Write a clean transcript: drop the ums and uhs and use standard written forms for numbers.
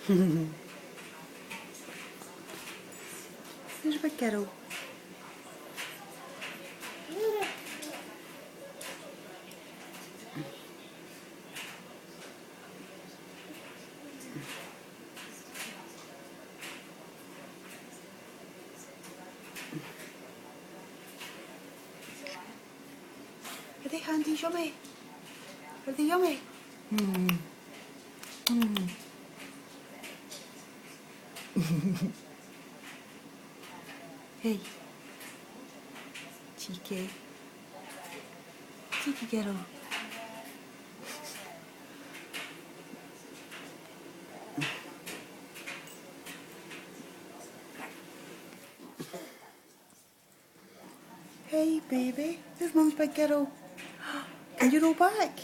There's a big girl. Are they handies yummy? Are they yummy? Mm. Mm. Hey. Cheeky. Cheeky girl. Hey baby, there's Mum's big girl. And you're all back.